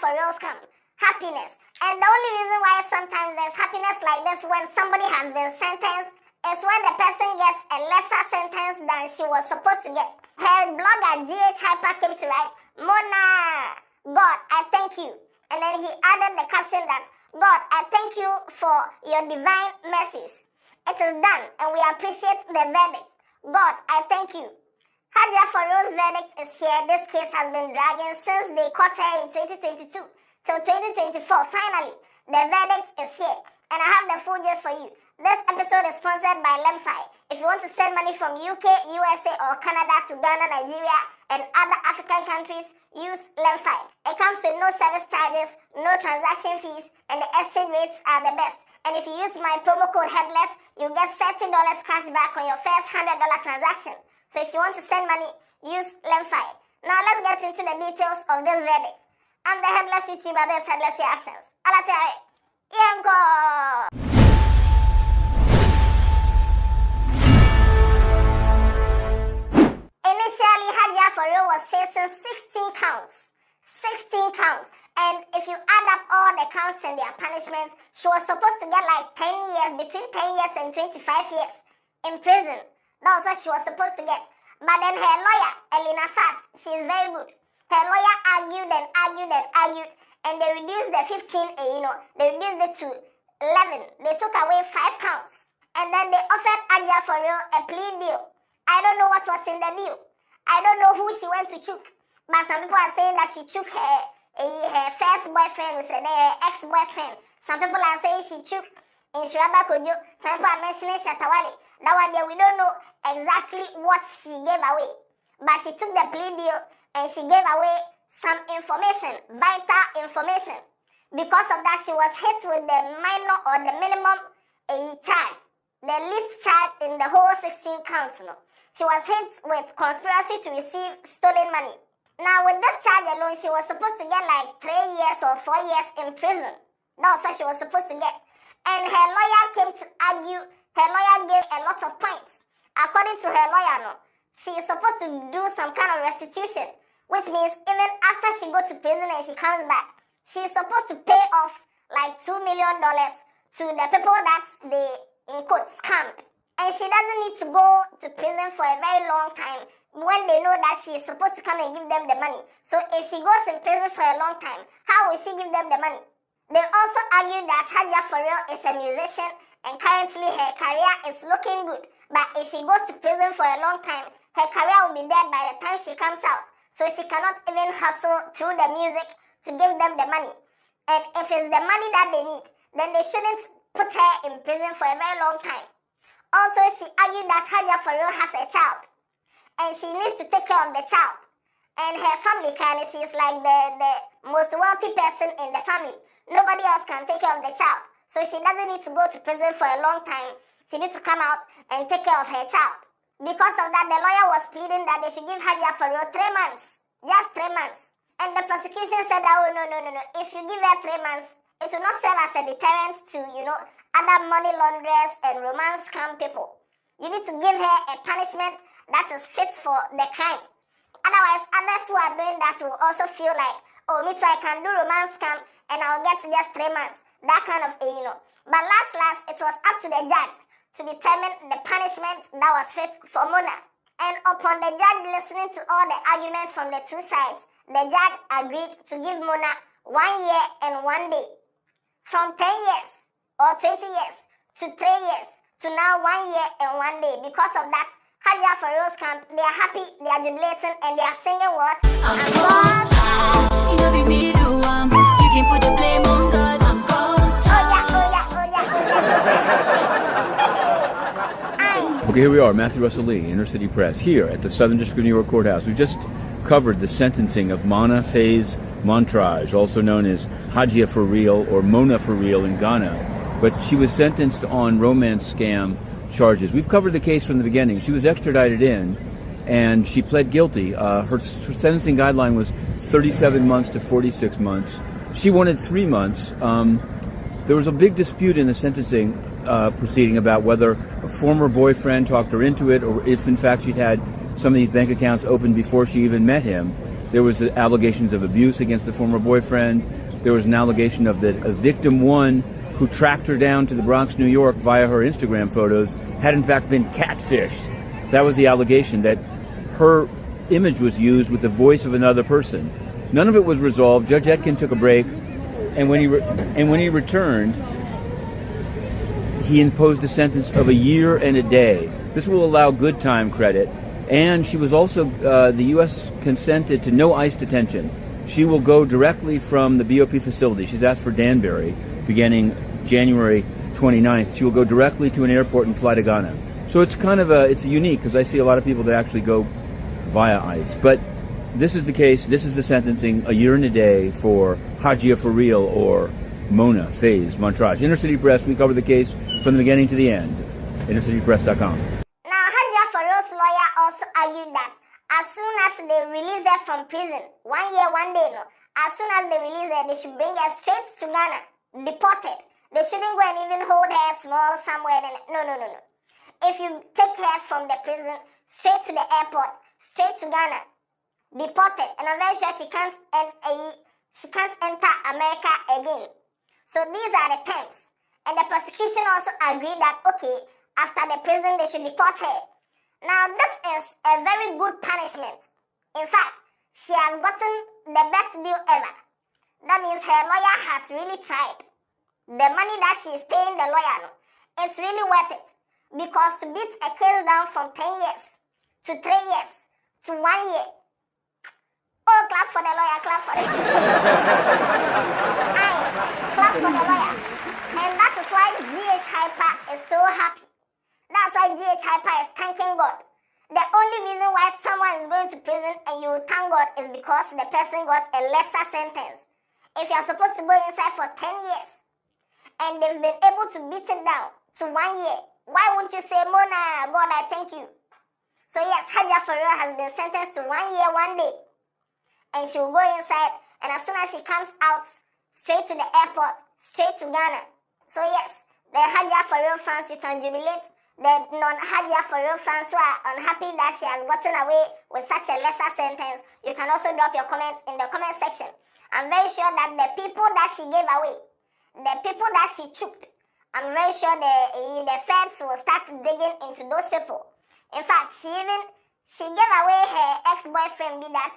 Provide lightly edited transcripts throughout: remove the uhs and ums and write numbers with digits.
for real scam. Happiness. And the only reason why sometimes there's happiness like this when somebody has been sentenced is when the person gets a lesser sentence than she was supposed to get. Her blogger GHHyper came to write, Mona, God, I thank you. And then he added the caption that, God, I thank you for your divine mercies. It is done and we appreciate the verdict. God, I thank you. Hajia for real's verdict is here. This case has been dragging since they caught her in 2022 till 2024. Finally, the verdict is here. And I have the full gist for you. This episode is sponsored by Lem-fai. If you want to send money from UK, USA or Canada to Ghana, Nigeria and other African countries, use Lem-fai. It comes with no service charges, no transaction fees, and the exchange rates are the best. And if you use my promo code Headless, you get $30 cash back on your first $100 transaction. So if you want to send money, use Lem-fai. Now let's get into the details of this verdict. I'm the Headless YouTuber, this Headless Reactions. Alatari, Yanko! Initially, Hajia for real was facing 16 counts. 16 counts. And if you add up all the counts and their punishments, she was supposed to get like 10 years, between 10 years and 25 years in prison. That was what she was supposed to get. But then her lawyer, Elena Fast, she is very good. Her lawyer argued and argued and argued, and they reduced the 15, they reduced it to 11. They took away 5 counts. And then they offered Hajia for real a plea deal. I don't know what was in the deal. I don't know who she went to choke. But some people are saying that she took her first boyfriend, we said her ex-boyfriend. Some people are saying she took Inshuraba Kojo. Some people are mentioning Shatawale. That one there, we don't know exactly what she gave away. But she took the plea deal and she gave away some information, vital information. Because of that, she was hit with the minor or the minimum charge. The least charge in the whole 16 counts. She was hit with conspiracy to receive stolen money. Now, with this charge alone, she was supposed to get like 3 years or 4 years in prison. That's what she was supposed to get. And her lawyer came to argue. Her lawyer gave a lot of points. According to her lawyer, she is supposed to do some kind of restitution, which means even after she goes to prison and she comes back, she is supposed to pay off like $2 million to the people that they, in quotes, scammed. And she doesn't need to go to prison for a very long time when they know that she is supposed to come and give them the money. So if she goes in prison for a long time, how will she give them the money? They also argued that Hajia for real is a musician and currently her career is looking good. But if she goes to prison for a long time, her career will be dead by the time she comes out. So she cannot even hustle through the music to give them the money. And if it's the money that they need, then they shouldn't put her in prison for a very long time. Also, she argued that Hajia for real has a child. And she needs to take care of the child. And her family she is like the most wealthy person in the family. Nobody else can take care of the child. So she doesn't need to go to prison for a long time. She needs to come out and take care of her child. Because of that, the lawyer was pleading that they should give Hajia for real 3 months. Just 3 months. And the prosecution said that, oh, no. If you give her 3 months, it will not serve as a deterrent to, other money launderers and romance scam people. You need to give her a punishment that is fit for the crime. Otherwise, others who are doing that will also feel like, oh, me too, I can do romance scam and I'll get just 3 months. That kind of, But last, it was up to the judge to determine the punishment that was fit for Mona. And upon the judge listening to all the arguments from the two sides, the judge agreed to give Mona 1 year and 1 day. From 10 years or 20 years to 3 years to now 1 year and 1 day. Because of that, Hajia for real camp, they are happy, they are jubilating, and they are singing what? I'm God. You know be me do you can put the blame on God. I'm God. Okay, here we are, Matthew Russell Lee, Inner City Press, here at the Southern District of New York Courthouse. We just covered the sentencing of Mana Faye's Montrage, also known as Hajia for real or Mona for real in Ghana. But she was sentenced on romance scam charges. We've covered the case from the beginning. She was extradited in, and she pled guilty. Her sentencing guideline was 37 months to 46 months. She wanted 3 months. There was a big dispute in the sentencing proceeding about whether a former boyfriend talked her into it, or if in fact she'd had some of these bank accounts opened before she even met him. There was allegations of abuse against the former boyfriend. There was an allegation of that a victim one who tracked her down to the Bronx, New York via her Instagram photos had in fact been catfished. That was the allegation, that her image was used with the voice of another person. None of it was resolved. Judge Etkin took a break, and when he returned, he imposed a sentence of a year and a day. This will allow good time credit, and she was also, the U.S. consented to no ICE detention. She will go directly from the BOP facility. She's asked for Danbury, beginning January 29th. She will go directly to an airport and fly to Ghana. So it's kind of it's unique, because I see a lot of people that actually go via ICE. But this is the case. This is the sentencing, a year and a day for Hajia for real, or Mona Faze Montrage. Inner City Press, we cover the case from the beginning to the end. InnerCityPress.com. Now, Hajia for real's lawyer also argued that as soon as they release her from prison, 1 year, 1 day, no, as soon as they release her, they should bring her straight to Ghana, deported. They shouldn't go and even hold her small somewhere. No. If you take her from the prison straight to the airport, straight to Ghana, deported, and I'm very sure she can't enter America again. So these are the terms. And the prosecution also agreed that, okay, after the prison, they should deport her. Now, this is a very good punishment. In fact, she has gotten the best deal ever. That means her lawyer has really tried. The money that she is paying the lawyer, it's really worth it. Because to beat a case down from 10 years to 3 years to 1 year. Oh, clap for the lawyer, clap for the clap for the lawyer. And that is why GHHyper is so happy. That's why GHHyper is thanking God. The only reason why someone is going to prison and you thank God is because the person got a lesser sentence. If you are supposed to go inside for 10 years and they've been able to beat it down to 1 year, why won't you say, Mona, God, I thank you? So yes, Hajia for real has been sentenced to 1 year, 1 day. And she will go inside, and as soon as she comes out, straight to the airport, straight to Ghana. So yes, the Hajia for real fans, you can jubilate. The non-Hajia for real fans who are unhappy that she has gotten away with such a lesser sentence, you can also drop your comments in the comment section. I'm very sure that the people that she gave away, the people that she choked, I'm very sure the feds will start digging into those people. In fact, she gave away her ex-boyfriend, be that,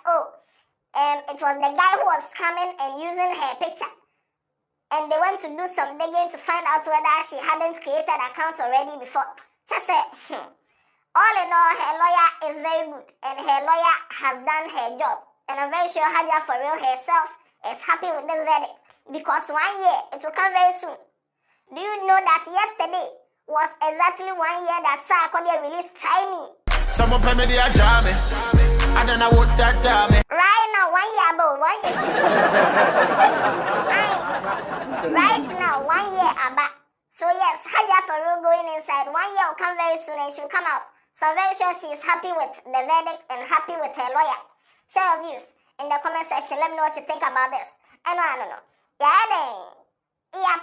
it was the guy who was coming and using her picture. And they went to do some digging to find out whether she hadn't created accounts already before. Just say, all in all, her lawyer is very good, and her lawyer has done her job. And I'm very sure Hajia for real herself is happy with this verdict, because 1 year, it will come very soon. Do you know that yesterday was exactly 1 year that Sir Akodia released Try Me? Someone pay me the ajame. I don't know what that me. Right now, 1 year ago, 1 year. Right now, 1 year about. So yes, Hajia for real going inside. 1 year will come very soon and she'll come out. So I'm very sure she is happy with the verdict and happy with her lawyer. Share your views in the comment section. Let me know what you think about this. And I don't know. Yeah, then. Yeah,